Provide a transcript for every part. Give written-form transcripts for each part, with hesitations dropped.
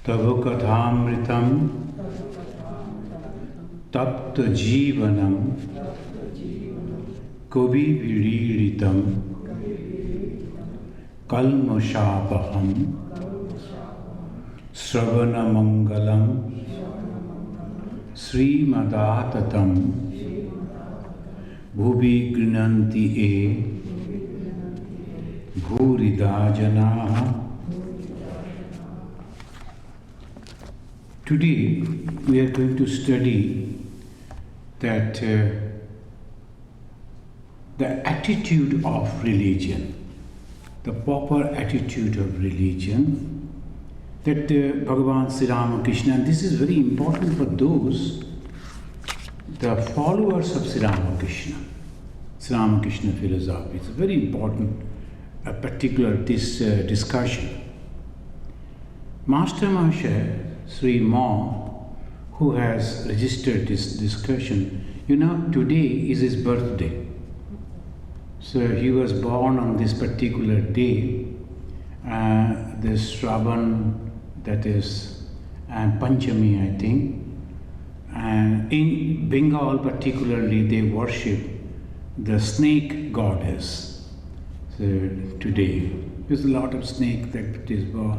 तव कथामृतं तप्त जीवनं कविविरीडितं कल्मषापहं श्रवणमङ्गलं श्रीमदाततं भुवि गृह्णन्ति ये भूरिदा जनाः. Today we are going to study that the attitude of religion, the proper attitude of religion, that Bhagavan Sri Ramakrishna, and this is very important for those, the followers of Sri Ramakrishna philosophy. It's very important, particular this discussion. Master Mahasaya Sri Ma, who has registered this discussion, today is his birthday. So he was born on this particular day, this Shravan, that is Panchami, I think. And in Bengal particularly, they worship the snake goddess. So today, there's a lot of snake that is born.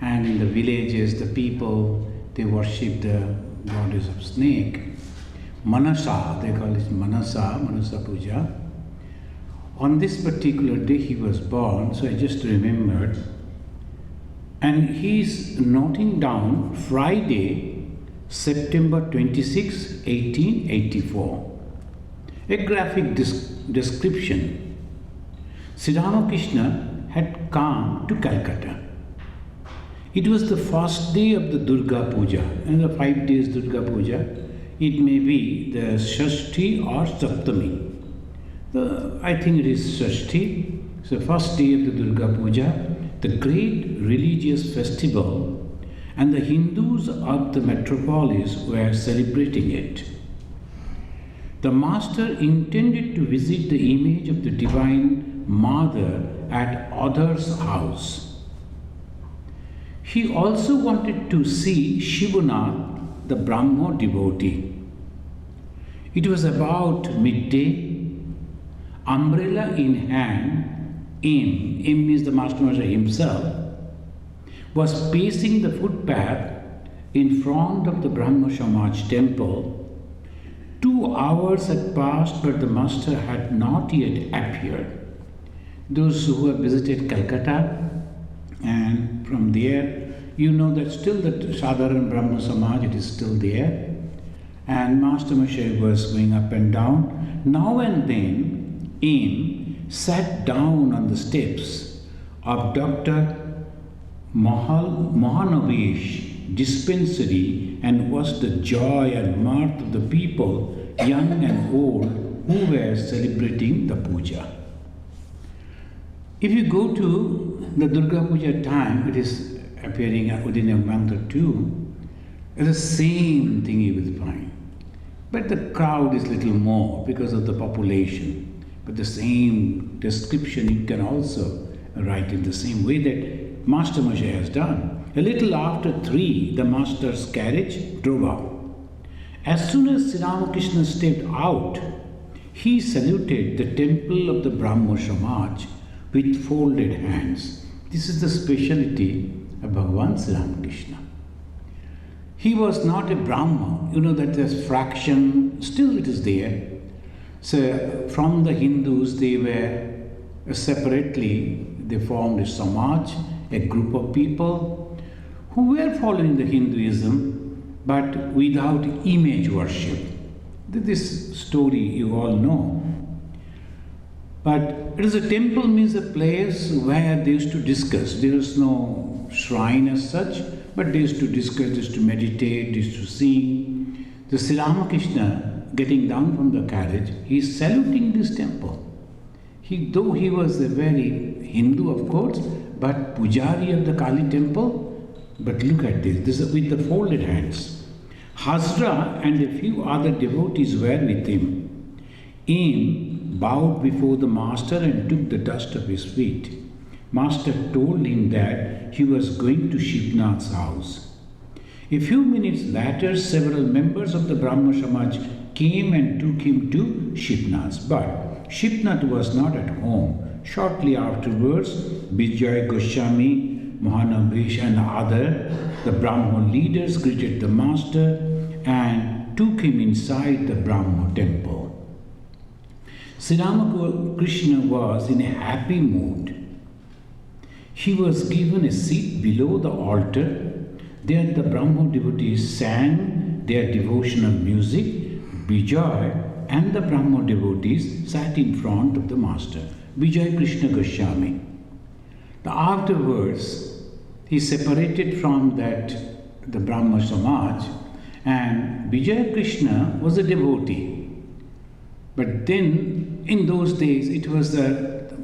And in the villages, the people, they worship the goddess of snake. Manasa, they call it Manasa Puja. On this particular day he was born, so I just remembered. And he's noting down Friday, September 26, 1884. A graphic description. Sri Ramakrishna had come to Calcutta. It was the first day of the Durga Puja, and the 5 days Durga Puja. It may be the Shashti or Saptami. I think it is Shashti. So first day of the Durga Puja, the great religious festival, and the Hindus of the metropolis were celebrating it. The master intended to visit the image of the Divine Mother at Adhar's house. He also wanted to see Shivunath, the Brahmo devotee. It was about midday. Umbrella in hand, M means the Master Mahasaya himself, was pacing the footpath in front of the Brahmo Samaj temple. 2 hours had passed, but the Master had not yet appeared. Those who have visited Calcutta, and from there, that still the Sadharan Brahma Samaj, it is still there. And Master Mahasaya was going up and down. Now and then, M sat down on the steps of Dr. Mohanavesh dispensary and watched the joy and mirth of the people, young and old, who were celebrating the puja. If you go to the Durga Puja time, it is appearing within a month or two, it's the same thing you will find. But the crowd is little more because of the population. But the same description you can also write in the same way that Master Mahasaya has done. A little after 3, the Master's carriage drove up. As soon as Sri Ramakrishna stepped out, he saluted the temple of the Brahmo Samaj with folded hands. This is the speciality of Bhagavan Sri Ramakrishna. He was not a Brahma, that there's fraction, still it is there. So from the Hindus, they were separately, they formed a Samaj, a group of people who were following the Hinduism, but without image worship. This story you all know. But it is a temple, means a place where they used to discuss. There is no shrine as such, but they used to discuss, they used to meditate, they used to sing. The Sri Ramakrishna, getting down from the carriage, he is saluting this temple. Though he was a very Hindu, of course, but Pujari of the Kali temple. But look at this is with the folded hands. Hazra and a few other devotees were with him. Aim bowed before the Master and took the dust of his feet. Master told him that he was going to Shivnath's house. A few minutes later, several members of the Brahmo Samaj came and took him to Shipnath. But Shipnath was not at home. Shortly afterwards, Vijay Goswami, Mahanabhish and the Brahmo leaders greeted the master and took him inside the Brahmo temple. Sri Ramakrishna was in a happy mood. He was given a seat below the altar. There the Brahmo devotees sang their devotional music. Vijay and the Brahmo devotees sat in front of the master, Vijay Krishna Goswami. Afterwards, he separated from the Brahmo Samaj, and Vijay Krishna was a devotee. But then, in those days, it was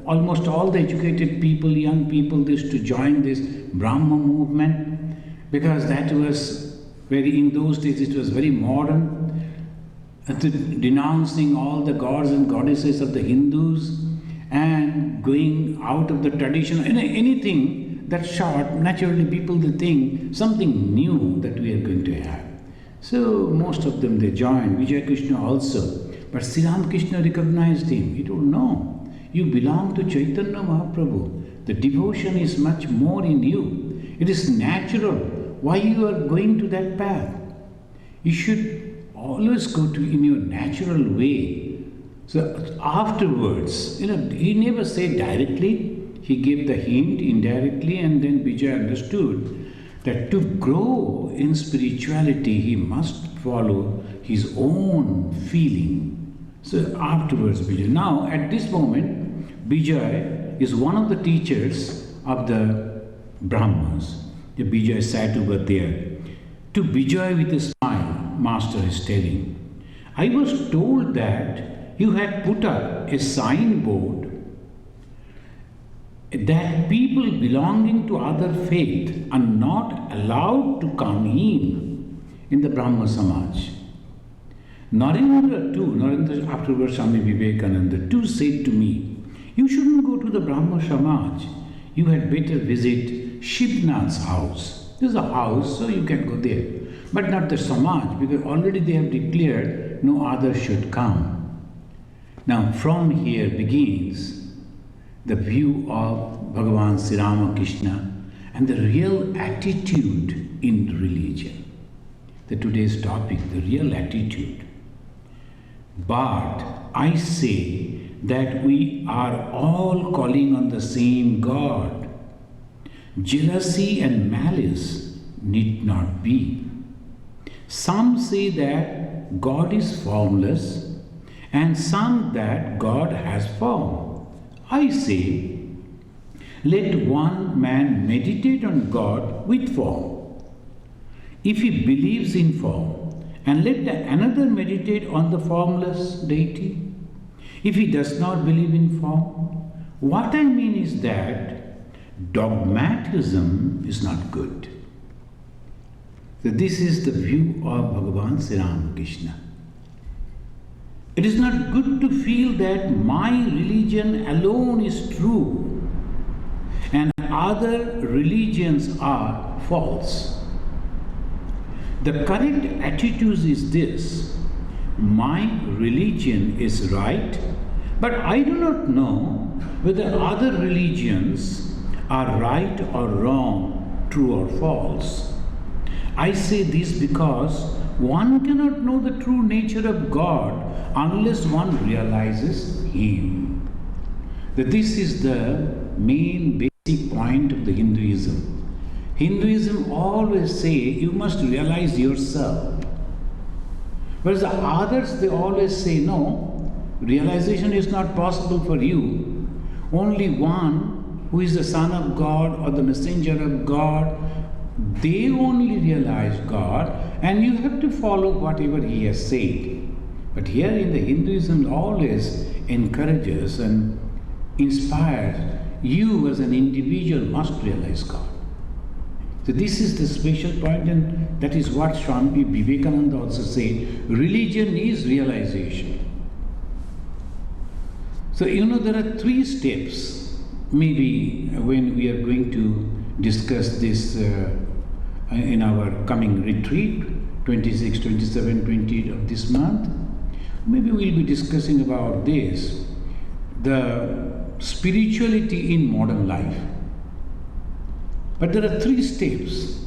almost all the educated people, young people, used to join this Brahmo movement, because that was in those days it was very modern, denouncing all the gods and goddesses of the Hindus and going out of the tradition, anything that short, naturally people they think something new that we are going to have. So most of them they joined, Vijay Krishna also. But Sri Ramakrishna recognized him. He told, no, you belong to Chaitanya Mahaprabhu. The devotion is much more in you. It is natural. Why you are going to that path? You should always go in your natural way. So afterwards, he never said directly. He gave the hint indirectly, and then Vijay understood that to grow in spirituality, he must follow his own feeling. So afterwards, Vijay. Now, at this moment, Vijay is one of the teachers of the Brahmas. The Vijay sat over there. To Vijay with a smile, Master is telling, I was told that you had put up a signboard that people belonging to other faith are not allowed to come in the Brahmo Samaj. Narendra afterwards Swami Vivekananda too said to me, you shouldn't go to the Brahmo Samaj. You had better visit Shipnath's house. There's a house, so you can go there. But not the Samaj, because already they have declared no other should come. Now from here begins the view of Bhagavan Sri Ramakrishna and the real attitude in religion. Today's topic, the real attitude. But I say that we are all calling on the same God. Jealousy and malice need not be. Some say that God is formless, and some that God has form. I say, let one man meditate on God with form, if he believes in form, and let another meditate on the formless deity, if he does not believe in form. What I mean is that dogmatism is not good. So this is the view of Bhagavan Sri Ramakrishna. It is not good to feel that my religion alone is true and other religions are false. The correct attitude is this: my religion is right, but I do not know whether other religions are right or wrong, true or false. I say this because one cannot know the true nature of God unless one realizes Him. That this is the main basic point of the Hinduism. Hinduism always say you must realize yourself. Whereas the others, they always say no, realization is not possible for you. Only one who is the Son of God or the Messenger of God, they only realize God, and you have to follow whatever He has said. But here in the Hinduism always encourages and inspires you as an individual must realize God. So this is the special point, and that is what Swami Vivekananda also said, religion is realization. So there are 3 steps. Maybe when we are going to discuss this in our coming retreat, 26, 27, 20 of this month. Maybe we'll be discussing about this, the spirituality in modern life. But there are 3 steps.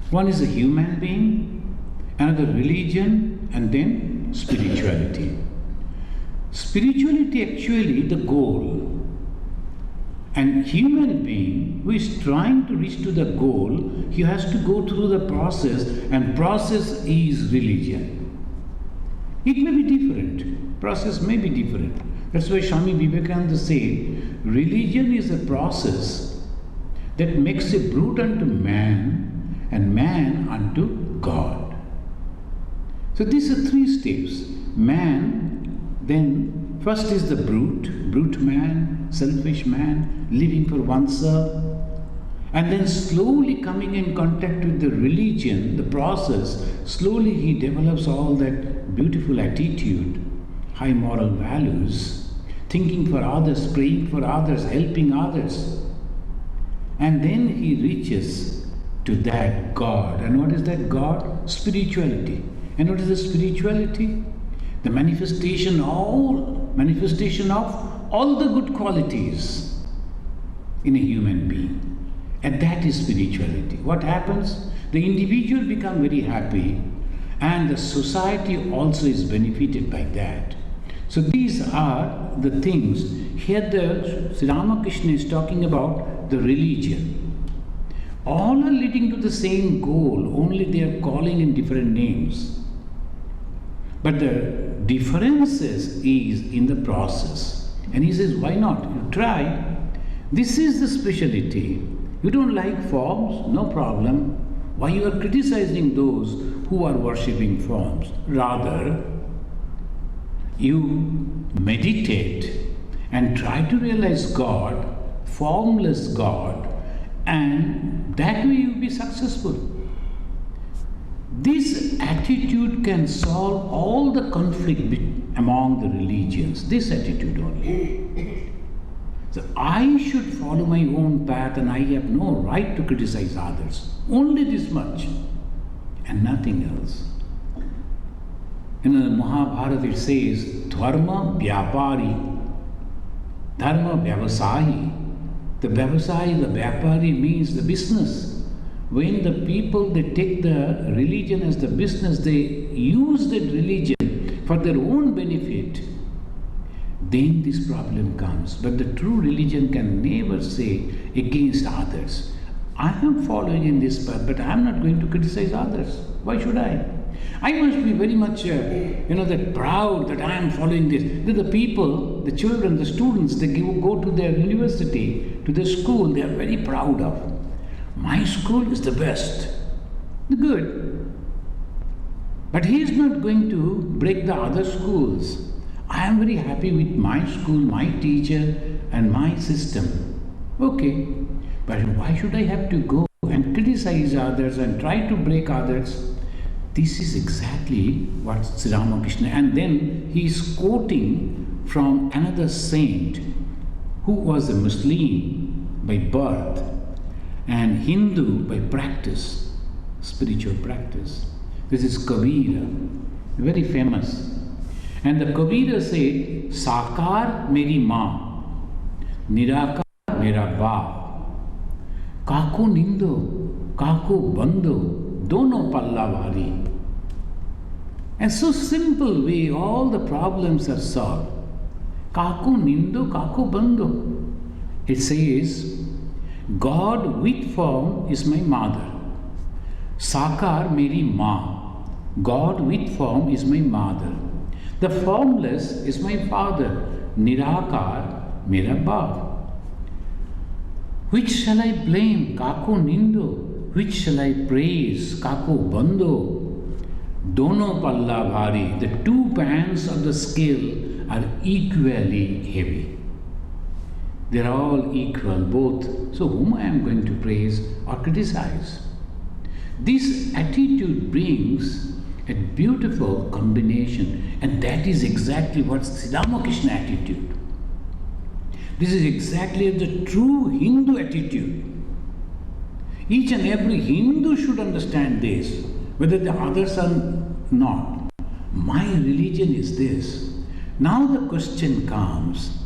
One is a human being, another religion, and then spirituality. Spirituality actually the goal. And human being who is trying to reach to the goal, he has to go through the process, and process is religion. It may be different. Process may be different. That's why Swami Vivekananda said, religion is a process that makes a brute unto man and man unto God. So these are 3 steps. Man, then first is the brute man, selfish man, living for oneself, and then slowly coming in contact with the religion, the process, slowly he develops all that beautiful attitude, high moral values, thinking for others, praying for others, helping others. And then he reaches to that God. And what is that God? Spirituality. And what is the spirituality? The manifestation of all the good qualities in a human being. And that is spirituality. What happens? The individual becomes very happy, and the society also is benefited by that. So these are the things. Here Sri Ramakrishna is talking about the religion. All are leading to the same goal, only they are calling in different names. But the differences is in the process. And he says, why not? You try. This is the speciality. You don't like forms? No problem. Why you are criticizing those who are worshipping forms? Rather, you meditate and try to realize God, formless God, and that way you'll be successful. This attitude can solve all the conflict among the religions. This attitude only. So I should follow my own path and I have no right to criticize others. Only this much and nothing else. In the Mahabharata it says, Dharma Vyapari, Dharma Vyavasayi. The Vyavasayi, the Vyapari means the business. When the people, they take the religion as the business, they use that religion for their own benefit, then this problem comes. But the true religion can never say against others, I am following in this path, but I am not going to criticize others. Why should I? I must be very much, that proud that I am following this. The people, the children, the students, they go to their university, to their school, they are very proud of. My school is the best. Good. But he is not going to break the other schools. I am very happy with my school, my teacher, and my system. Okay. But why should I have to go and criticize others and try to break others? This is exactly what Sri Ramakrishna, and then he is quoting from another saint who was a Muslim by birth and Hindu by practice, spiritual practice. This is Kabira, very famous. And the Kabira said, Sakar meri maa, Nirakar mera baap, Kako nindo, Kako bando, dono palla bhari. And so simple way all the problems are solved. Kako nindo, Kako bando. It says, God with form is my mother. Sakar meri maa. God with form is my mother. The formless is my father. Nirakar mera baap. Which shall I blame? Kako nindo. Which shall I praise? Kako bando. Dono palla bhari. The 2 pans of the scale are equally heavy. They are all equal, both. So whom I am going to praise or criticize? This attitude brings a beautiful combination, and that is exactly what Sri Ramakrishna attitude. This is exactly the true Hindu attitude. Each and every Hindu should understand this, whether the others are not. My religion is this. Now the question comes,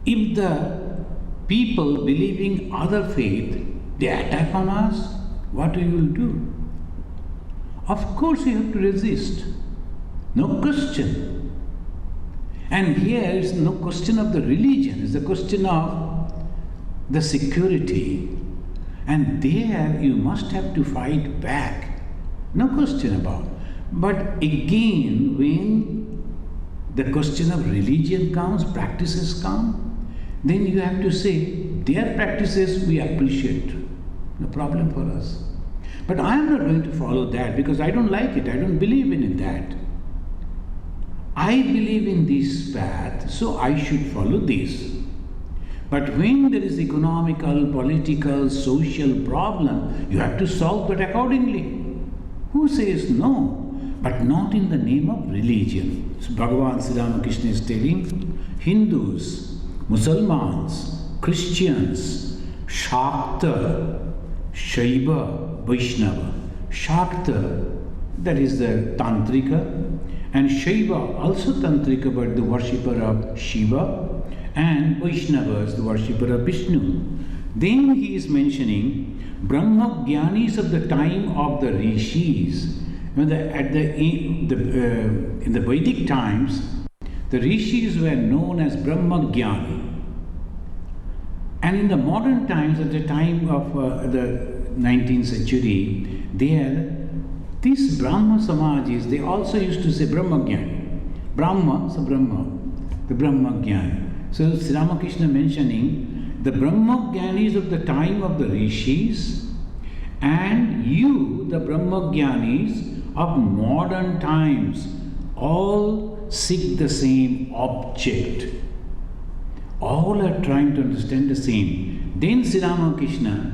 if the people believing other faith, they attack on us, what we will do? Of course you have to resist. No question. And here is no question of the religion, it's a question of the security. And there you must have to fight back. No question about it. But again, when the question of religion comes, practices come, then you have to say, their practices we appreciate. No problem for us. But I am not going to follow that because I don't like it. I don't believe in that. I believe in this path, so I should follow this. But when there is economical, political, social problem, you have to solve that accordingly. Who says no? But not in the name of religion. So Bhagavan Sri Ramakrishna is telling Hindus, Muslims, Christians, Shakta, Shaiva, Vaishnava. Shakta, that is the Tantrika, and Shaiva, also Tantrika, but the worshipper of Shiva, and Vaishnava is the worshipper of Vishnu. Then he is mentioning Brahma Jnanis of the time of the Rishis. In the Vedic times, the Rishis were known as Brahma Jnani. And in the modern times, at the time of the 19th century, these Brahma Samajis, they also used to say Brahma Jnani. Brahma, so Brahma, the Brahma Jnani. So Sri Ramakrishna mentioning the Brahma Jnanis of the time of the Rishis and you, the Brahma Jnanis of modern times, all seek the same object. All are trying to understand the same. Then Sri Ramakrishna,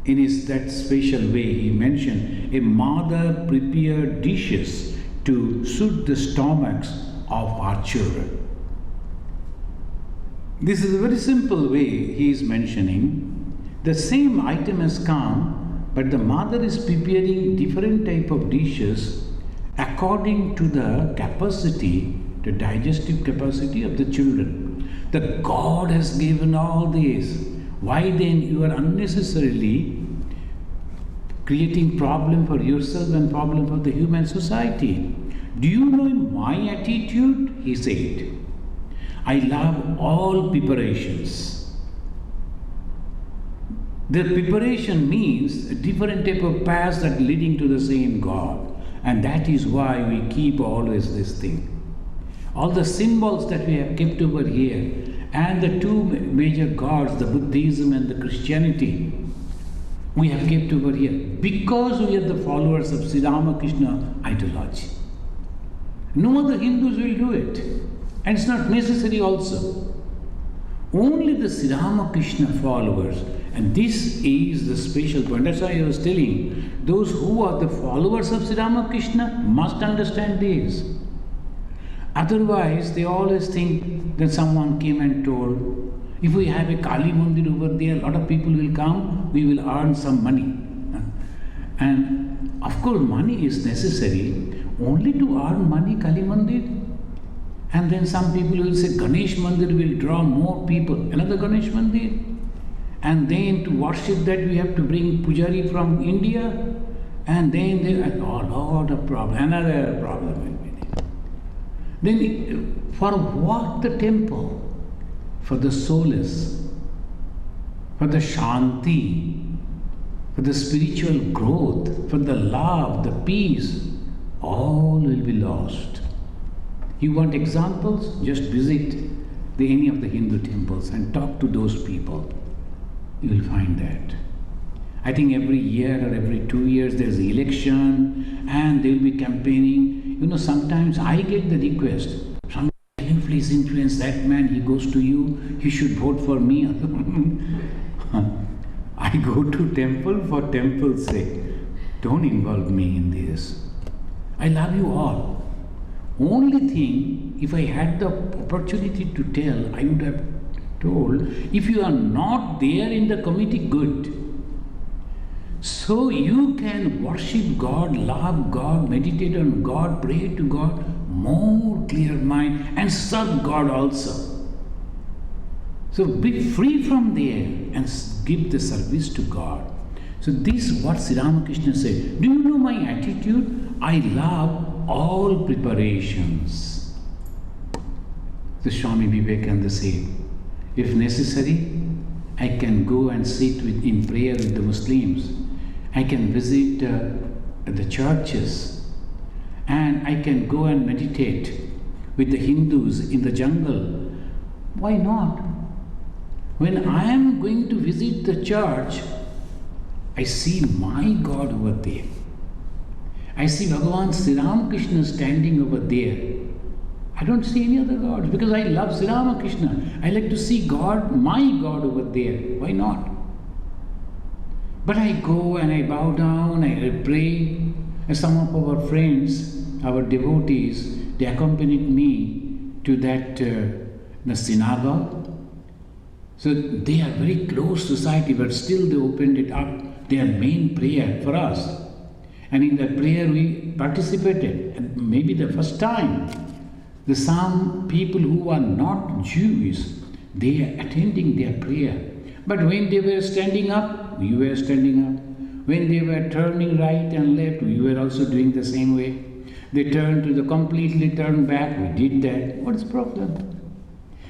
in that special way, he mentioned a mother prepared dishes to suit the stomachs of our children. This is a very simple way he is mentioning. The same item has come, but the mother is preparing different type of dishes according to the capacity, the digestive capacity of the children. The God has given all this. Why then you are unnecessarily creating problem for yourself and problem for the human society? Do you know my attitude? He said, I love all preparations. The preparation means a different type of paths that leading to the same God. And that is why we keep always this thing. All the symbols that we have kept over here and the two major gods, the Buddhism and the Christianity, we have kept over here because we are the followers of Sri Ramakrishna ideology. No other Hindus will do it. And it's not necessary also. Only the Sri Ramakrishna followers, and this is the special point. That's why I was telling, those who are the followers of Sri Ramakrishna must understand this. Otherwise, they always think that someone came and told, if we have a Kali Mandir over there, a lot of people will come, we will earn some money. And of course, money is necessary. Only to earn money, Kali Mandir. And then some people will say Ganesh Mandir will draw more people. Another Ganesh Mandir. And then to worship that we have to bring Pujari from India. And then there are a lot of problems. Another problem will be there. Then for what the temple? For the solace, for the shanti, for the spiritual growth, for the love, the peace, all will be lost. You want examples? Just visit any of the Hindu temples and talk to those people. You will find that. I think every year or every 2 years there is an election and they will be campaigning. You know, sometimes I get the request, can you please influence that man, he goes to you, he should vote for me. I go to temple for temple's sake. Don't involve me in this. I love you all. Only thing, if I had the opportunity to tell, I would have told, if you are not there in the committee, good. So you can worship God, love God, meditate on God, pray to God, more clear mind, and serve God also. So be free from there and give the service to God. So this is what Sri Ramakrishna said. Do you know my attitude? I love all preparations. The Swami Vivekananda said, if necessary, I can go and sit in prayer with the Muslims. I can visit the churches, and I can go and meditate with the Hindus in the jungle. Why not? When I am going to visit the church, I see my God over there. I see Bhagavan Sri Ramakrishna standing over there. I don't see any other gods because I love Sri Ramakrishna. I like to see God, my God over there. Why not? But I go and I bow down, I pray. And some of our friends, our devotees, they accompanied me to that the synagogue. So they are very close society, but still they opened it up, their main prayer for us. And in that prayer we participated, and maybe the first time. Some people who are not Jews, they are attending their prayer. But when they were standing up, we were standing up. When they were turning right and left, we were also doing the same way. They completely turned back, we did that. What is the problem?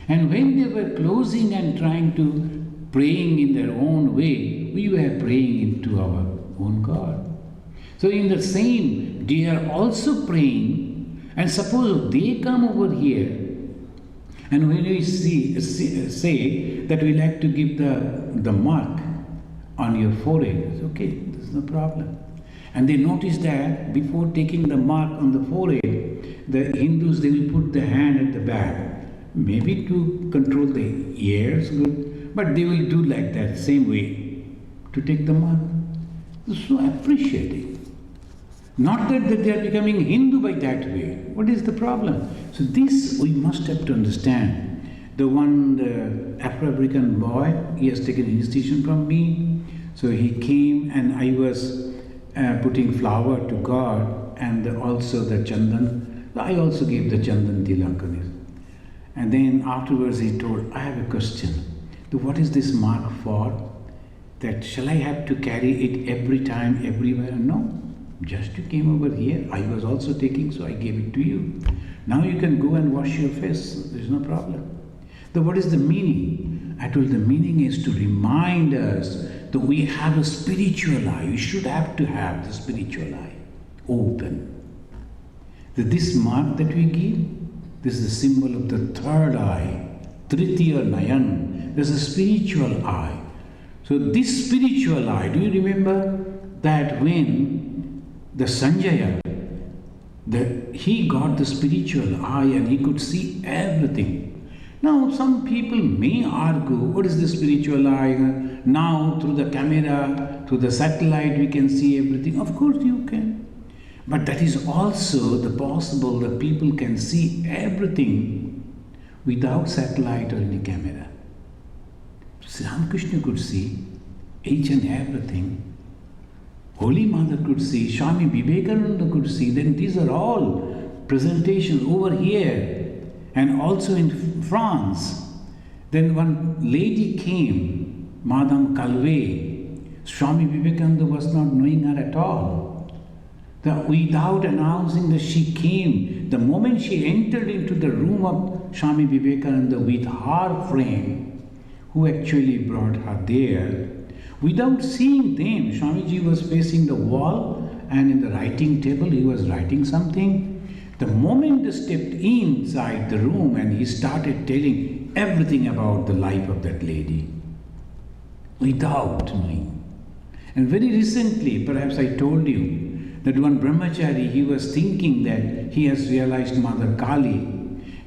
And when they were closing and trying to praying in their own way, we were praying into our own God. So in the same, they are also praying. And suppose they come over here, and when we say that we like to give the mark on your forehead, it's okay, there's no problem. And they notice that before taking the mark on the forehead, the Hindus, they will put the hand at the back, maybe to control the ears, good, but they will do like that, same way, to take the mark. So appreciating. Not that they are becoming Hindu by that way. What is the problem? So this we must have to understand. The Afro-African boy, he has taken initiation from me. So he came and I was putting flower to God and also the chandan. I also gave the chandan tilak. And then afterwards he told, I have a question. What is this mark for? That shall I have to carry it every time, everywhere? No. Just you came over here, I was also taking, so I gave it to you. Now you can go and wash your face, there's no problem. So what is the meaning? I told the meaning is to remind us that we have a spiritual eye. We should have to have the spiritual eye open. That this mark that we give, this is the symbol of the third eye, Tritiya Nayan. There's a spiritual eye. So this spiritual eye, do you remember that when the Sanjaya, he got the spiritual eye and he could see everything. Now some people may argue, what is the spiritual eye? Now through the camera, through the satellite we can see everything. Of course you can. But that is also the possible that people can see everything without satellite or any camera. Sri Ramakrishna could see each and everything. Holy Mother could see, Swami Vivekananda could see, then these are all presentations over here and also in France. Then one lady came, Madame Calvé. Swami Vivekananda was not knowing her at all. Without announcing that she came, the moment she entered into the room of Swami Vivekananda with her friend, who actually brought her there, without seeing them, Swamiji was facing the wall and in the writing table he was writing something. The moment they stepped inside the room and he started telling everything about the life of that lady without knowing. And very recently, perhaps I told you, that one brahmachari, he was thinking that he has realized Mother Kali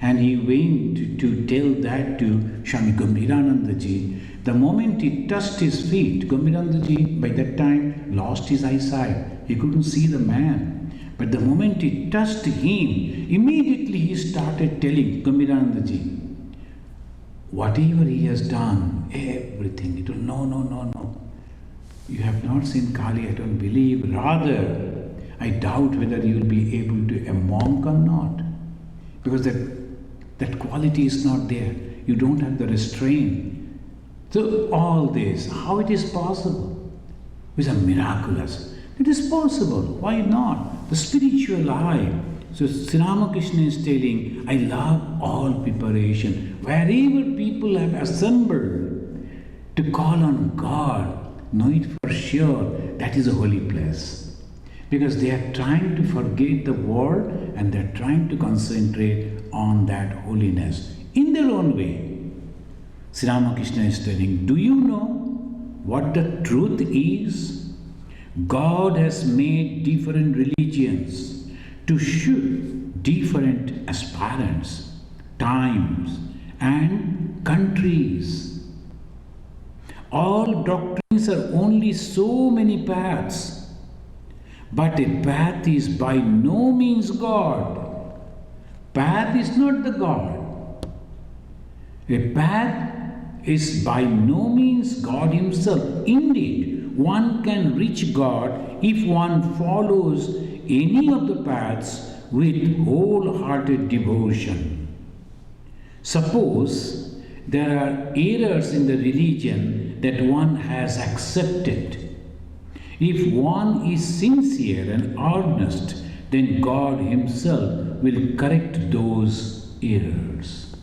and he went to tell that to Swami Gambhirananda Ji. The moment he touched his feet, Gambhirananda Ji by that time lost his eyesight. He couldn't see the man. But the moment he touched him, immediately he started telling Gambhirananda Ji, whatever he has done, everything. It will, no. You have not seen Kali, I don't believe. Rather, I doubt whether you will be able to a monk or not. Because that quality is not there. You don't have the restraint. So all this, how it is possible? It's a miraculous. It is possible. Why not? The spiritual eye. So Sri Ramakrishna is telling, I love all preparation. Wherever people have assembled to call on God, know it for sure, that is a holy place. Because they are trying to forget the world and they are trying to concentrate on that holiness in their own way. Sri Ramakrishna is telling, do you know what the truth is? God has made different religions to suit different aspirants, times, and countries. All doctrines are only so many paths, but a path is by no means God. Path is not the God. A path is by no means God Himself. Indeed, one can reach God if one follows any of the paths with wholehearted devotion. Suppose there are errors in the religion that one has accepted. If one is sincere and earnest, then God Himself will correct those errors.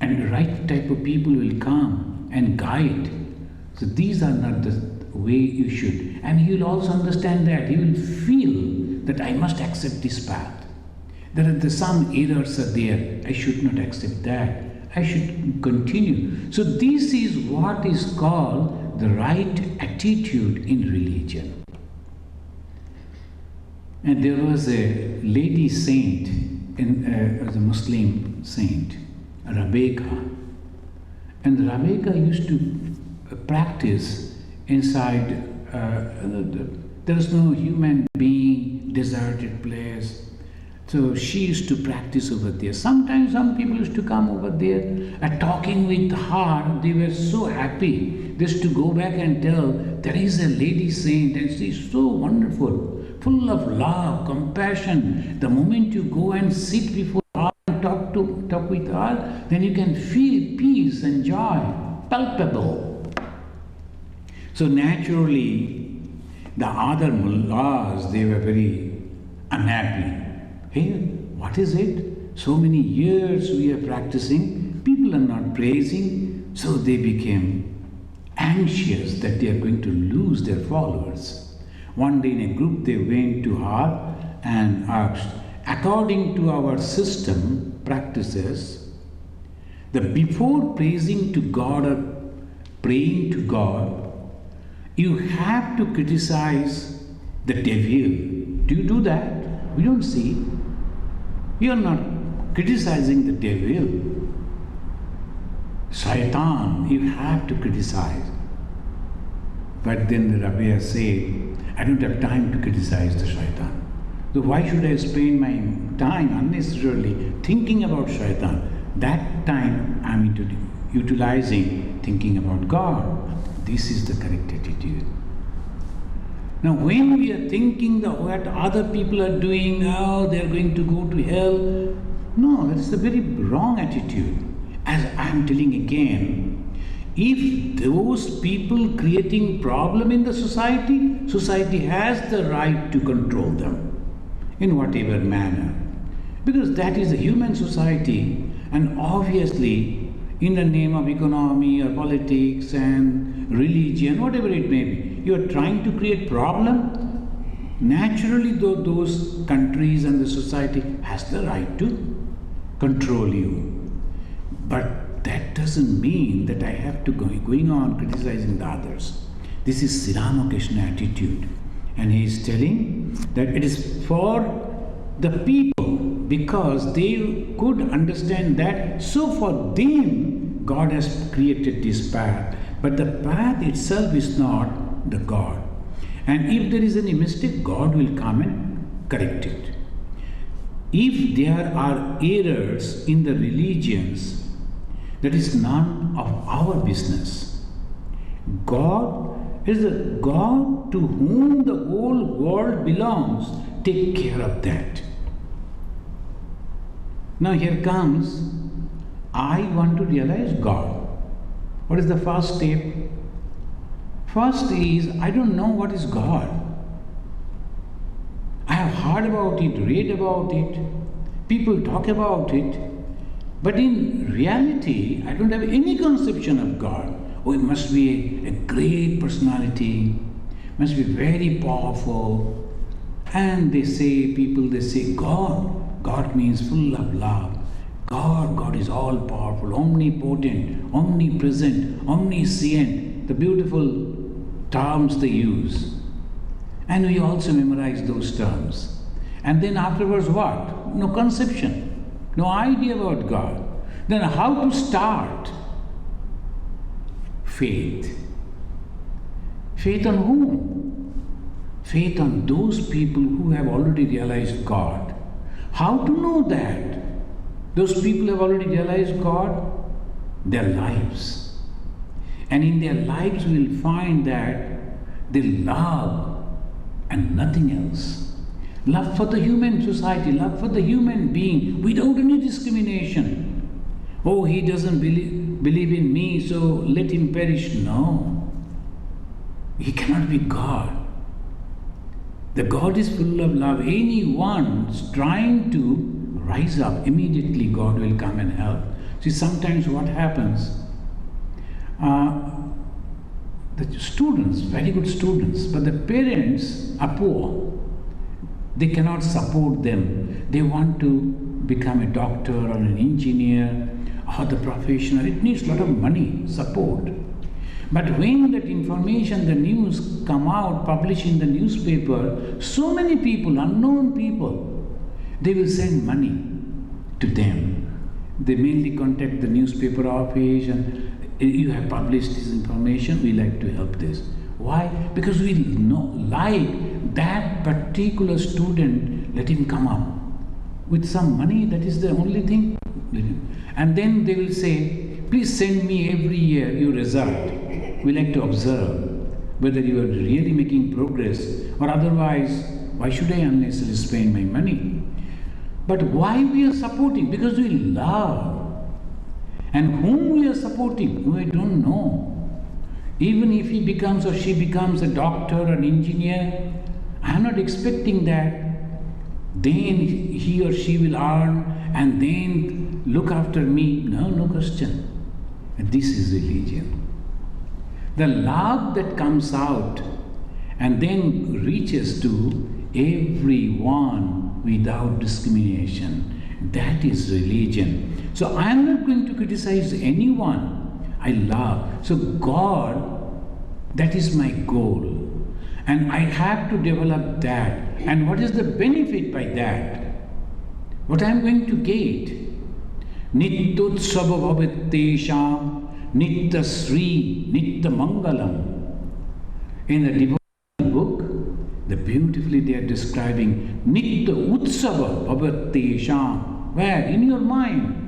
And the right type of people will come and guide. So these are not the way you should. And he will also understand that. He will feel that I must accept this path. There are some errors are there. I should not accept that. I should continue. So this is what is called the right attitude in religion. And there was a lady saint, a Muslim saint, Rebecca. And Rebecca used to practice inside, there was no human being, deserted place. So she used to practice over there. Sometimes some people used to come over there and talking with her. They were so happy. They used to go back and tell, there is a lady saint and she is so wonderful, full of love, compassion. The moment you go and sit before her and talk with her, then you can feel peace and joy, palpable. So naturally, the other mullahs, they were very unhappy. Hey, what is it? So many years we are practicing, people are not praising, so they became anxious that they are going to lose their followers. One day in a group they went to her and asked, according to our system, practices, that before praising to God or praying to God, you have to criticize the devil. Do you do that? We don't see. You are not criticizing the devil. Shaitan, you have to criticize. But then the Rabbi said, I don't have time to criticize the shaitan. So why should I spend my time unnecessarily thinking about shaitan? That time I am utilizing thinking about God. This is the correct attitude. Now when we are thinking that what other people are doing, oh, they are going to go to hell, no, that is a very wrong attitude. As I am telling again, if those people creating problem in the society, society has the right to control them in whatever manner. Because that is a human society, and obviously in the name of economy or politics and religion, whatever it may be, you are trying to create problem. Naturally, those countries and the society has the right to control you. But that doesn't mean that I have to going on criticizing the others. This is Sri Ramakrishna attitude. And he is telling that it is for the people because they could understand that. So for them, God has created this path. But the path itself is not the God. And if there is any mistake, God will come and correct it. If there are errors in the religions, that is none of our business. God It is the God to whom the whole world belongs. Take care of that. Now here comes, I want to realize God. What is the first step? First is, I don't know what is God. I have heard about it, read about it, people talk about it, but in reality, I don't have any conception of God. Oh, it must be a great personality, must be very powerful. And they say, God. God means full of love. God is all powerful, omnipotent, omnipresent, omniscient, the beautiful terms they use. And we also memorize those terms. And then afterwards what? No conception, no idea about God. Then how to start? Faith. Faith on whom? Faith on those people who have already realized God. How to know that? Those people have already realized God? Their lives. And in their lives we will find that they love and nothing else. Love for the human society, love for the human being without any discrimination. Oh, he doesn't believe in me, so let him perish. No. He cannot be God. The God is full of love. Anyone trying to rise up, immediately God will come and help. See, sometimes what happens, the students, very good students, but the parents are poor. They cannot support them. They want to become a doctor or an engineer or the professional. It needs a lot of money, support. But when that information, the news come out, published in the newspaper, so many people, unknown people, they will send money to them. They mainly contact the newspaper office and you have published this information, we like to help this. Why? Because we know, like that particular student, let him come up with some money, that is the only thing. And then they will say, please send me every year your result. We like to observe whether you are really making progress, or otherwise, why should I unnecessarily spend my money? But why we are supporting? Because we love. And whom we are supporting, we don't know. Even if he becomes or she becomes a doctor or an engineer, I am not expecting that then he or she will earn and then look after me. No question. And this is religion. The love that comes out and then reaches to everyone without discrimination, that is religion. So I am not going to criticize anyone. I love. So God, that is my goal. And I have to develop that. And what is the benefit by that? What I am going to get? Nityotsava bhavatesham nitya sri nitya mangalam. In the devotional book, beautifully they are describing nitya utsava bhavatesham. Where? In your mind.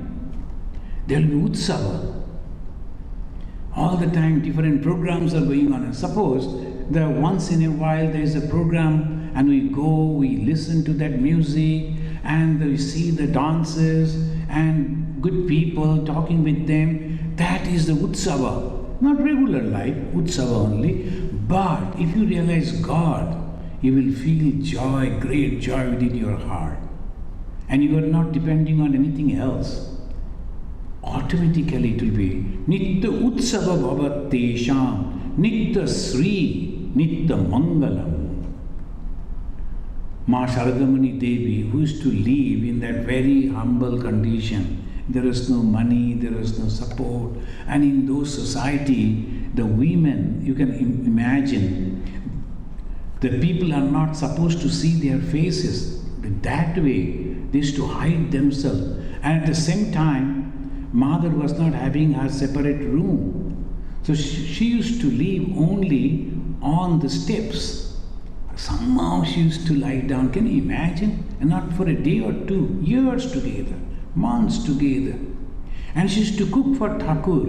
There will be utsava. All the time different programs are going on. And suppose that once in a while there is a program and we go, we listen to that music and we see the dances and good people talking with them. That is the utsava. Not regular life, utsava only. But if you realize God, you will feel joy, great joy within your heart. And you are not depending on anything else. Automatically it will be nitya utsava bhavatesham nitya sri nitya mangalam. Ma Sharadamani Devi, who used to live in that very humble condition, there is no money, there is no support, and in those society, the women, you can imagine, the people are not supposed to see their faces. That way, they used to hide themselves. And at the same time, mother was not having her separate room. So she used to live only on the steps. Somehow she used to lie down. Can you imagine? And not for a day or two, years together, months together. And she used to cook for Thakur.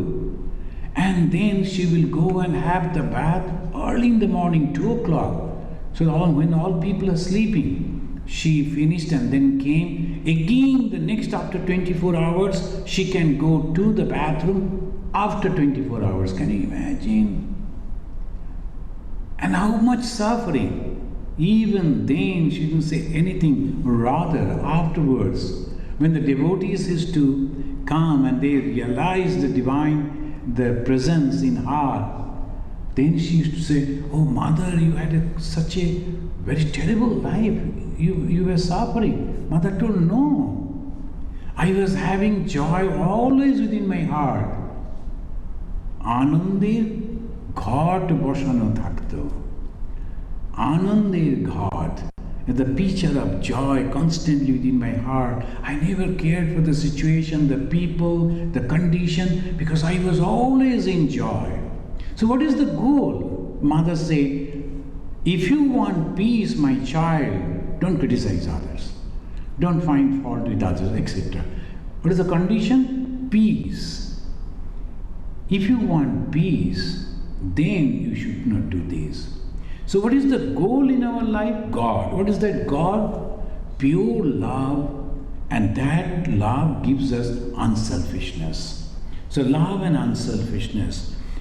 And then she will go and have the bath early in the morning, 2 o'clock. So when all people are sleeping, she finished and then came. Again, the next after 24 hours, she can go to the bathroom after 24 hours. Can you imagine? And how much suffering. Even then, she didn't say anything. Rather, afterwards, when the devotees used to come and they realized the presence in her, then she used to say, "Oh, mother, you had such a very terrible life. You were suffering." Mother told, "No. I was having joy always within my heart. Anandir ঘট বসানো থাকতো." Anandir ঘট, the picture of joy constantly within my heart. I never cared for the situation, the people, the condition, because I was always in joy. So what is the goal? Mother said, if you want peace, my child, don't criticize others. Don't find fault with others, etc. What is the condition? Peace. If you want peace, then you should not do this. So what is the goal in our life? God. What is that God? Pure love, and that love gives us unselfishness. So love and unselfishness.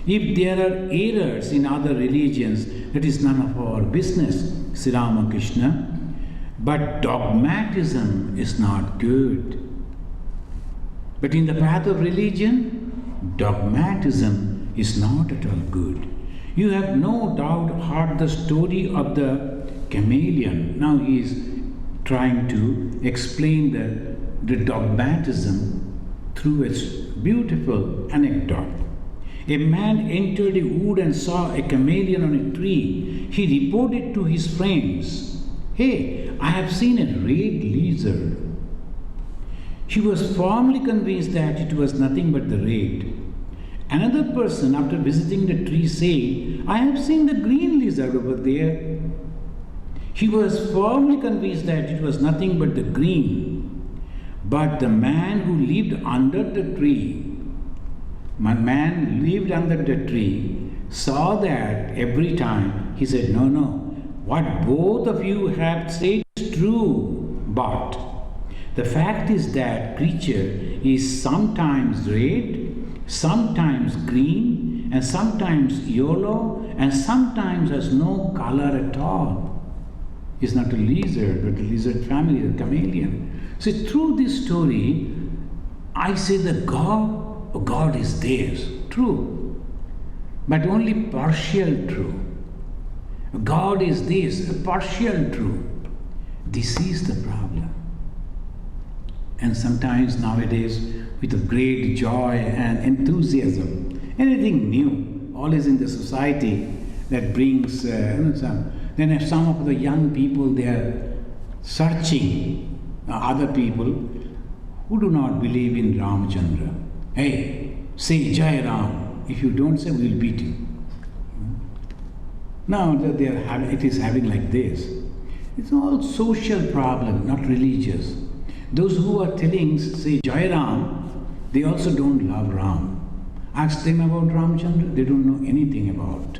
If there are errors in other religions, that is none of our business, Sri Ramakrishna. But dogmatism is not good. But in the path of religion, dogmatism is not at all good. You have no doubt heard the story of the chameleon. Now he is trying to explain the dogmatism through its beautiful anecdote. A man entered a wood and saw a chameleon on a tree. He reported to his friends, "Hey, I have seen a red lizard." He was firmly convinced that it was nothing but the red. Another person, after visiting the tree, said, "I have seen the green lizard over there." He was firmly convinced that it was nothing but the green. But the man who lived under the tree, saw that every time. He said, No, what both of you have said is true, but the fact is that creature is sometimes red, sometimes green, and sometimes yellow, and sometimes has no color at all. It's not a lizard, but a lizard family, a chameleon. So through this story, I say that God is there, true, but only partial true. God is this, a partial true. This is the problem. And sometimes nowadays, with a great joy and enthusiasm, anything new, always in the society that brings then if some of the young people, they are searching other people who do not believe in Ramachandra. Hey, say Jai Ram. If you don't say, we will beat you. Now it is having like this. It's all social problem, not religious. Those who are telling, say Jai Ram, they also don't love Ram. Ask them about Ramachandra, they don't know anything about.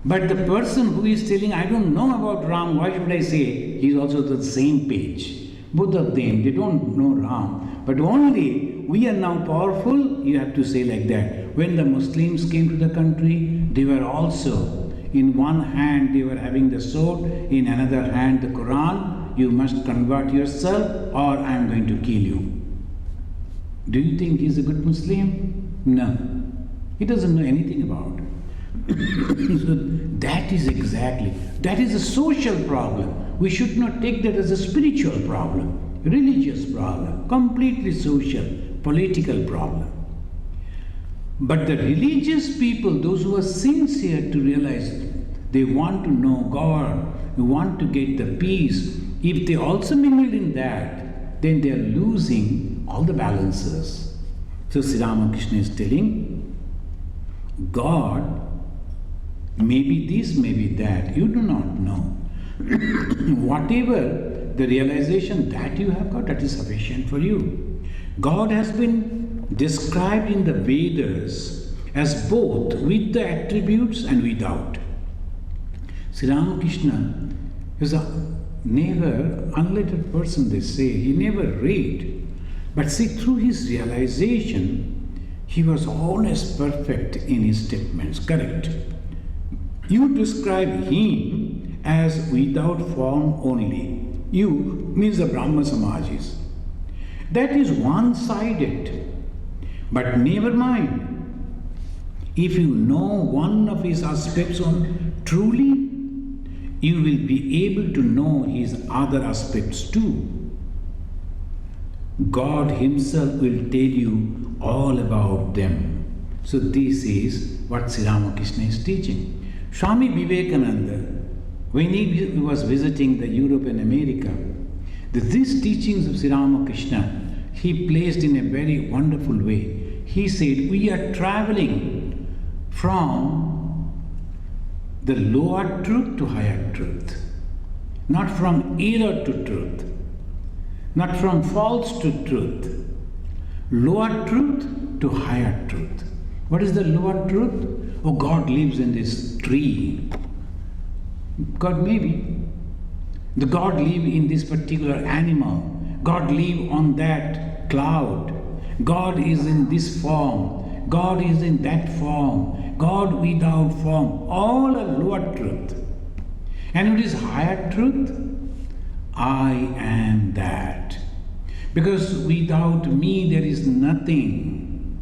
But the person who is telling, I don't know about Ram, why should I say? He is also the same page. Both of them, they don't know Ram. But only we are now powerful, you have to say like that. When the Muslims came to the country, they were also, in one hand they were having the sword, in another hand the Quran. You must convert yourself or I am going to kill you. Do you think he is a good Muslim? No. He doesn't know anything about it. So that is a social problem. We should not take that as a spiritual problem, religious problem, completely social, political problem. But the religious people, those who are sincere to realize they want to know God, they want to get the peace, if they also mingle in that, then they are losing all the balances. So Sri Ramakrishna is telling, God, maybe this, maybe that, you do not know. Whatever the realization that you have got, that is sufficient for you. God has been described in the Vedas as both with the attributes and without. Sri Ramakrishna is a never unlettered person, they say. He never read. But see, through his realization, he was always perfect in his statements. Correct. You describe him as without form only. You means the Brahma Samajis. That is one-sided. But never mind. If you know one of his aspects on truly, you will be able to know his other aspects too. God himself will tell you all about them. So this is what Sri Ramakrishna is teaching. Swami Vivekananda, when he was visiting the Europe and America, these teachings of Sri Ramakrishna, he placed in a very wonderful way. He said, we are traveling from the lower truth to higher truth, not from error to truth, not from false to truth, lower truth to higher truth. What is the lower truth? Oh, God lives in this tree. God maybe. The God live in this particular animal. God live on that cloud. God is in this form. God is in that form. God without form. All a lower truth. And it is higher truth. I am that. Because without me there is nothing.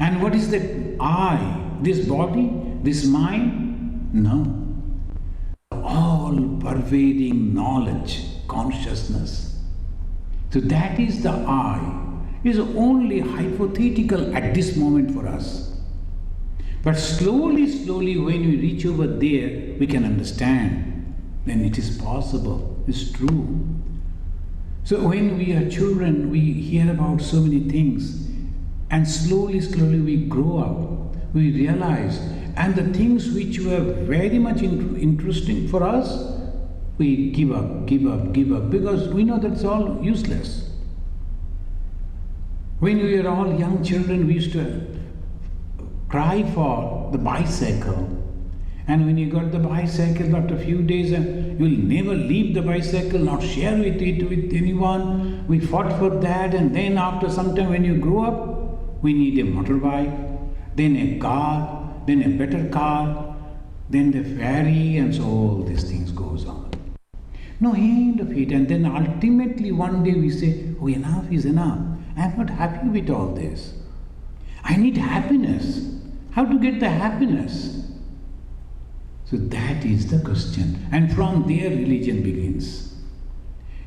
And what is that I? This body? This mind? No. All pervading knowledge, consciousness. So that is the I. It is only hypothetical at this moment for us. But slowly, when we reach over there, we can understand. Then it is possible, it's true. So when we are children, we hear about so many things. And slowly we grow up. We realize. And the things which were very much interesting for us, we give up. Because we know that's all useless. When we were all young children, we used to cry for the bicycle. And when you got the bicycle, after a few days, you will never leave the bicycle, not share it with anyone. We fought for that, and then after some time when you grow up, we need a motorbike, then a car, then a better car, then the ferry, and so all these things goes on. No end of it. And then ultimately one day we say, oh, enough is enough. I am not happy with all this. I need happiness. How to get the happiness? So that is the question. And from there religion begins.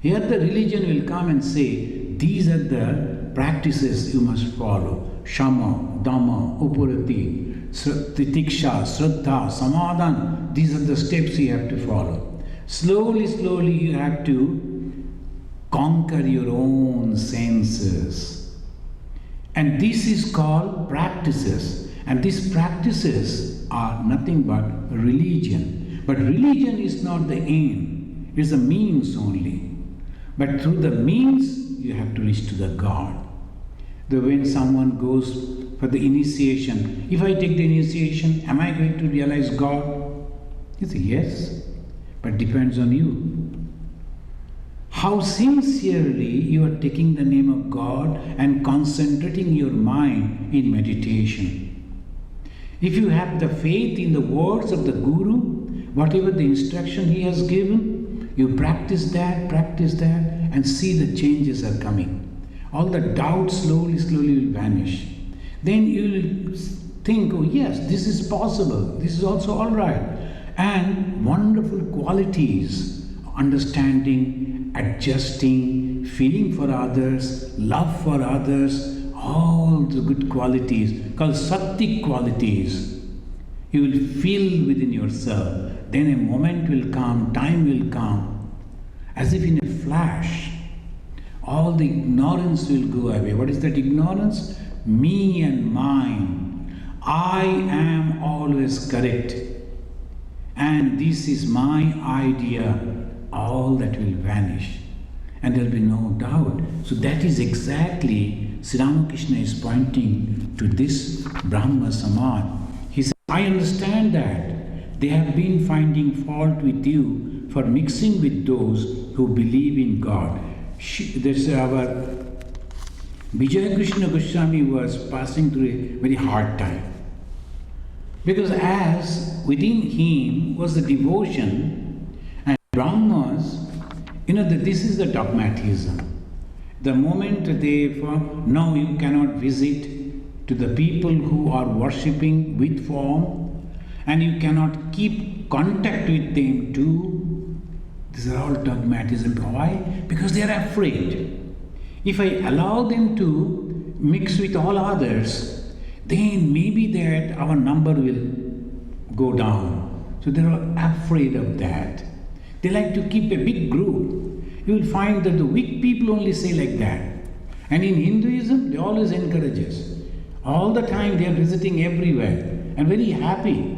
Here the religion will come and say, these are the practices you must follow. Shama, Dhamma, Upurati, Titiksha, Shraddha, Samadhan. These are the steps you have to follow. Slowly you have to conquer your own senses. And this is called practices. And these practices are nothing but religion. But religion is not the aim. It is a means only. But through the means, you have to reach to the God. When someone goes for the initiation, if I take the initiation, am I going to realize God? You say, yes, but depends on you. How sincerely you are taking the name of God and concentrating your mind in meditation. If you have the faith in the words of the Guru, whatever the instruction he has given, you practice that, and see the changes are coming. All the doubts slowly will vanish. Then you will think, oh yes, this is possible, this is also all right. And wonderful qualities, understanding, adjusting, feeling for others, love for others, all the good qualities called Sattik qualities, you will feel within yourself. Then a moment will come, time will come, as if in a flash. All the ignorance will go away. What is that ignorance? Me and mine. I am always correct. And this is my idea. All that will vanish. And there will be no doubt. So that is exactly Sri Ramakrishna is pointing to this Brahma Samaj. He says, I understand that they have been finding fault with you for mixing with those who believe in God. There's our Vijay Krishna Goswami was passing through a very hard time. Because as within him was the devotion and Brahmas, this is the dogmatism. The moment they form, no, you cannot visit to the people who are worshipping with form and you cannot keep contact with them too. These are all dogmatism. Why? Because they are afraid. If I allow them to mix with all others, then maybe that our number will go down. So they are afraid of that. They like to keep a big group. You will find that the weak people only say like that. And in Hinduism, they always encourage us. All the time they are visiting everywhere and very happy.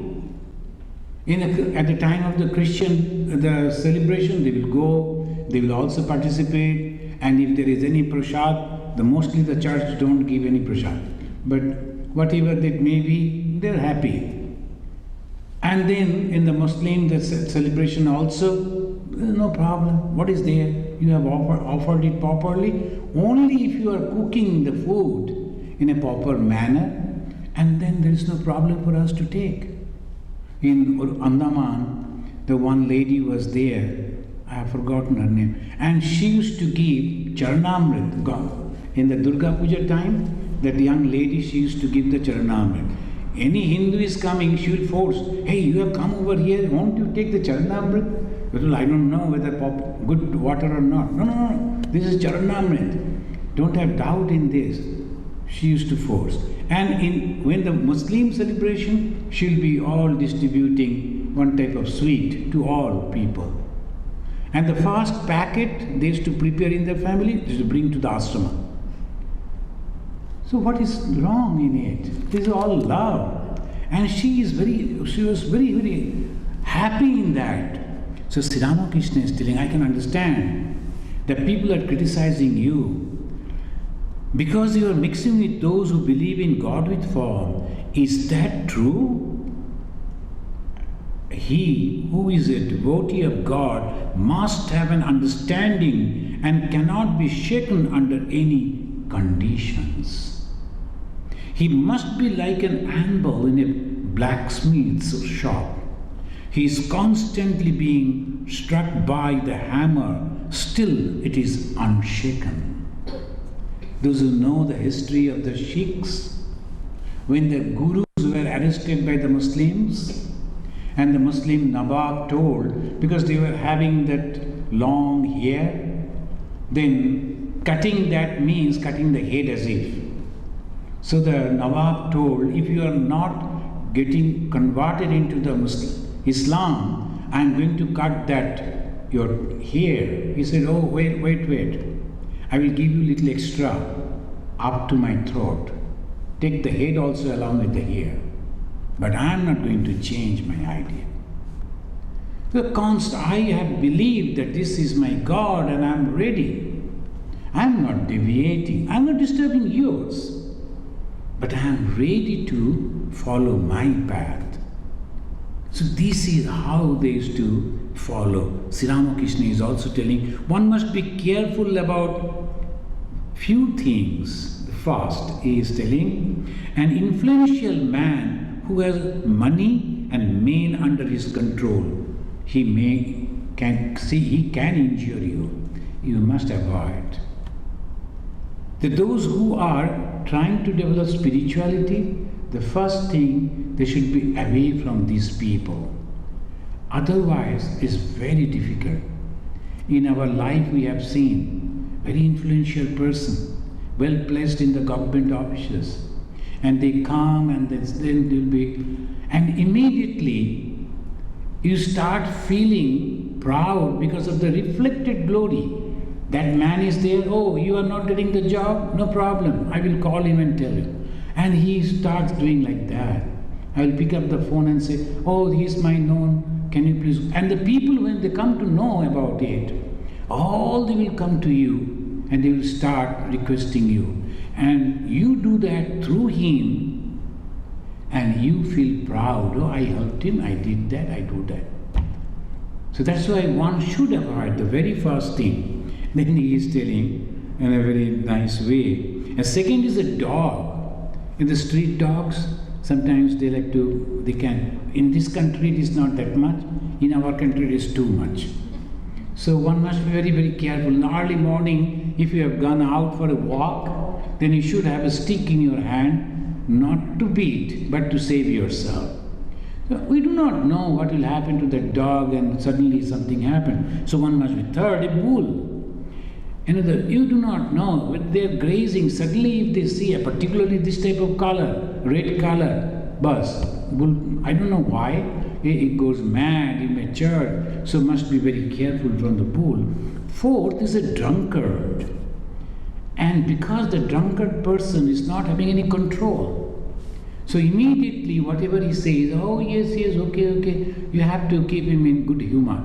At the time of the Christian the celebration, they will go, they will also participate. And if there is any prasad, mostly the church don't give any prasad. But whatever that may be, they are happy. And then in the Muslim the celebration also, no problem. What is there? You have offered it properly. Only if you are cooking the food in a proper manner, and then there is no problem for us to take. In Andaman, the one lady was there, I have forgotten her name, and she used to give Charanamrit. In the Durga Puja time, that young lady, she used to give the Charanamrit. Any Hindu is coming, she will force, hey, you have come over here, won't you take the Charanamrit? Well, I don't know whether good water or not. No, this is Charanamrit. Don't have doubt in this. She used to force. And when the Muslim celebration, she'll be all distributing one type of sweet to all people. And the fast packet they used to prepare in their family, they used to bring to the ashrama. So what is wrong in it? This is all love. And she was very, very happy in that. So Sri Ramakrishna is telling, I can understand that people are criticizing you because you are mixing with those who believe in God with form. Is that true? He who is a devotee of God must have an understanding and cannot be shaken under any conditions. He must be like an anvil in a blacksmith's shop. He is constantly being struck by the hammer, still it is unshaken. Those who know the history of the Sikhs, when the gurus were arrested by the Muslims, and the Muslim Nawab told, because they were having that long hair, then cutting that means cutting the head as if. So the Nawab told, if you are not getting converted into the Islam, I am going to cut that your hair. He said, oh, wait. I will give you little extra up to my throat. Take the head also along with the hair. But I am not going to change my idea. I have believed that this is my God and I am ready. I am not deviating. I am not disturbing yours. But I am ready to follow my path. So this is how they used to follow. Sri Ramakrishna is also telling, one must be careful about few things. First, he is telling, an influential man who has money and men under his control, he can injure you. You must avoid. Those who are trying to develop spirituality, the first thing, they should be away from these people. Otherwise, it's very difficult. In our life, we have seen very influential person, well placed in the government offices, and they come and then they'll be, and immediately you start feeling proud because of the reflected glory. That man is there, oh, you are not getting the job? No problem, I will call him and tell you. And he starts doing like that. I will pick up the phone and say, oh, he is my known, can you please? And the people, when they come to know about it, all they will come to you and they will start requesting you. And you do that through him, and you feel proud. Oh, I helped him, I did that, I do that. So that's why one should avoid the very first thing. Then he is telling in a very nice way. And second is a dog. In the street dogs, sometimes they can. In this country it is not that much. In our country it is too much. So one must be very, very careful. In the early morning, if you have gone out for a walk, then you should have a stick in your hand, not to beat, but to save yourself. So we do not know what will happen to that dog, and suddenly something happens. So one must be third, a bull. Another, you do not know, when they are grazing, suddenly if they see a particularly this type of color, red color, bus, bull, I don't know why, it goes mad, immature, so must be very careful from the bull. Fourth is a drunkard. And because the drunkard person is not having any control, so immediately whatever he says, oh yes, okay, you have to keep him in good humor.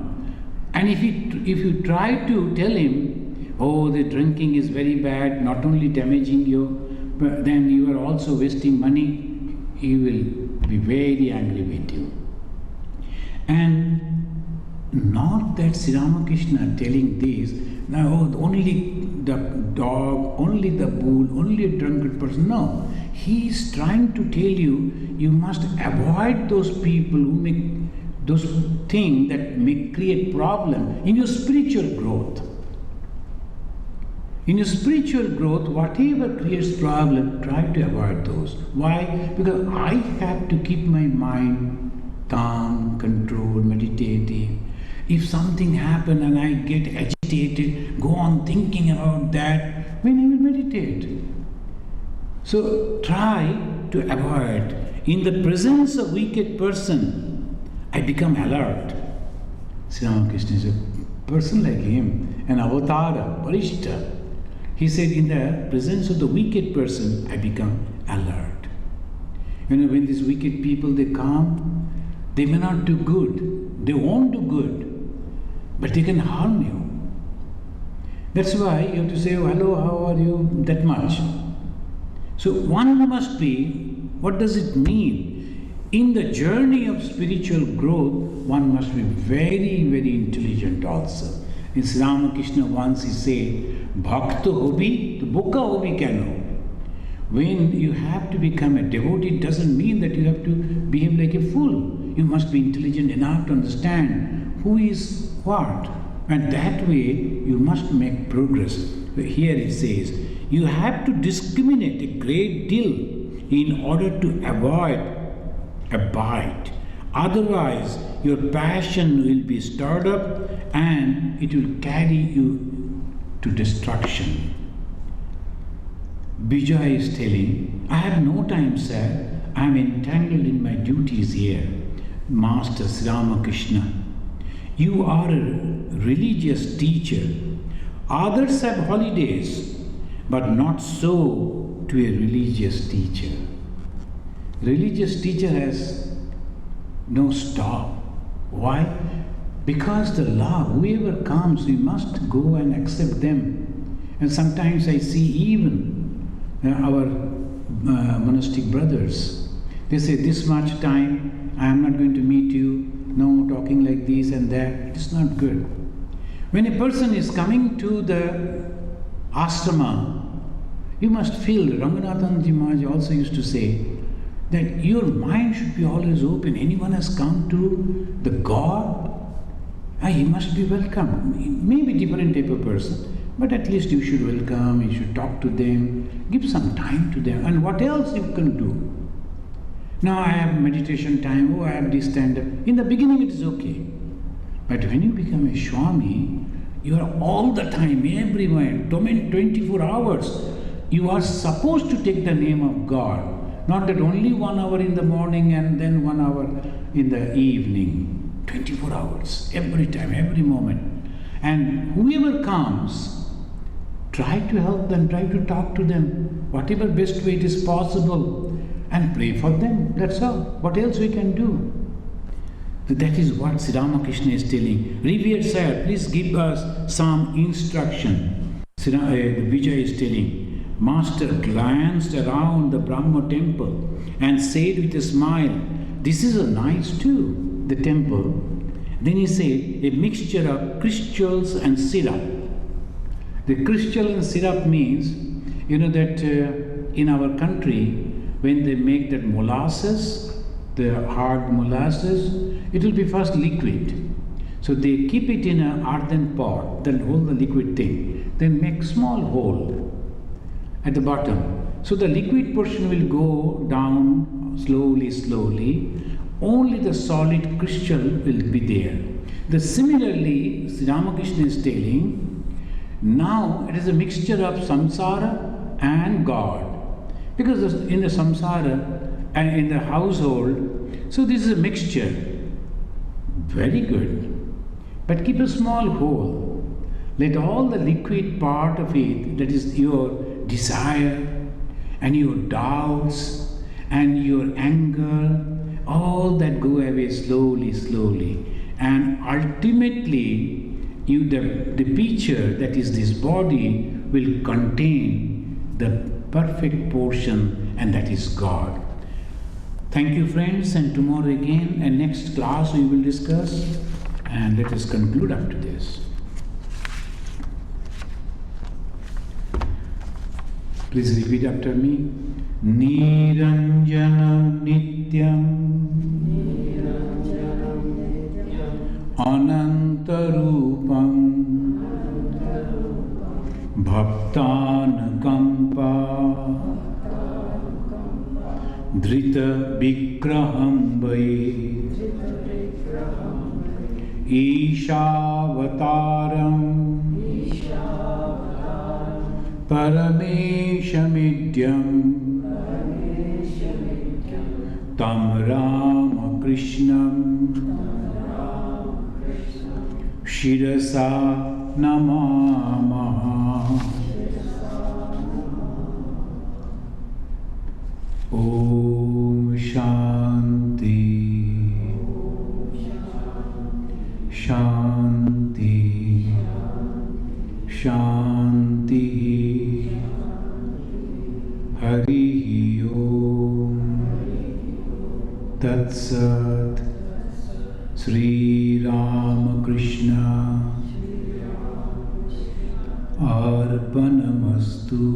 And if you try to tell him, oh, the drinking is very bad, not only damaging you, but then you are also wasting money, he will be very angry with you. And not that Sri Ramakrishna telling this, now only the dog, only the bull, only a drunkard person. No, he is trying to tell you, you must avoid those people who make those things that may create problem in your spiritual growth. In your spiritual growth, whatever creates problem, try to avoid those. Why? Because I have to keep my mind calm, controlled, meditative. If something happens and I get agitated, go on thinking about that, when I will meditate. So try to avoid. In the presence of wicked person, I become alert. Sri Ramakrishna is a person like him, an avatara, Varishta. He said, in the presence of the wicked person, I become alert. You know, when these wicked people, they come, they may not do good. They won't do good. But they can harm you. That's why you have to say, oh, hello, how are you? That much. So one must be, what does it mean? In the journey of spiritual growth, one must be very, very intelligent also. In Sri Ramakrishna once he said, Bhakta hobi, to boka hobi kano. When you have to become a devotee, it doesn't mean that you have to behave like a fool. You must be intelligent enough to understand who is what. And that way you must make progress. Here it says, you have to discriminate a great deal in order to avoid a bite. Otherwise, your passion will be stirred up and it will carry you to destruction. Vijay is telling, I have no time, sir. I am entangled in my duties here. Master Sri Ramakrishna, you are a religious teacher. Others have holidays, but not so to a religious teacher. Religious teacher has no stop. Why? Because the law, whoever comes, we must go and accept them. And sometimes I see even our monastic brothers, they say, this much time, I am not going to meet you, no talking like this and that. It is not good. When a person is coming to the ashrama, you must feel, Ramanathanji Maharaj also used to say, that your mind should be always open. Anyone has come to the God, he must be welcome. Maybe different type of person, but at least you should welcome, you should talk to them, give some time to them. And what else you can do? Now I have meditation time, I have this stand up. In the beginning it is okay. But when you become a Swami, you are all the time, everywhere, 24 hours. You are supposed to take the name of God. Not that only 1 hour in the morning and then 1 hour in the evening. 24 hours, every time, every moment. And whoever comes, try to help them, try to talk to them, whatever best way it is possible, and pray for them. That's all. What else we can do? So that is what Sri Ramakrishna is telling. Revered Sir, please give us some instruction. Sri Vijay is telling, Master glanced around the Brahma temple and said with a smile, "This is a nice too, the temple." Then he said, "A mixture of crystals and syrup." The crystal and syrup means, that in our country, when they make that molasses, the hard molasses, it will be first liquid. So they keep it in an earthen pot, then hold the liquid thing, then make small hole at the bottom. So the liquid portion will go down slowly, slowly. Only the solid crystal will be there. Similarly, Sri Ramakrishna is telling, now it is a mixture of samsara and God. Because in the samsara and in the household, so this is a mixture. Very good. But keep a small hole. Let all the liquid part of it, that is your desire and your doubts and your anger, all that go away slowly, slowly. And ultimately, the picture, that is this body, will contain the perfect portion, and that is God. Thank you, friends, and tomorrow again, and next class we will discuss, and let us conclude up to this. Please repeat after me. Niranjanam Nityam Anantarupam Bhaktanukampa Drita Vigraham Vai Ishavattaram Parameshamidyam Tam Ramakrishnam Shirasa Namamaha. Om Shanti Shanti Shanti Hari Om Tat Sat. Sri Ramakrishna Arpanamastu.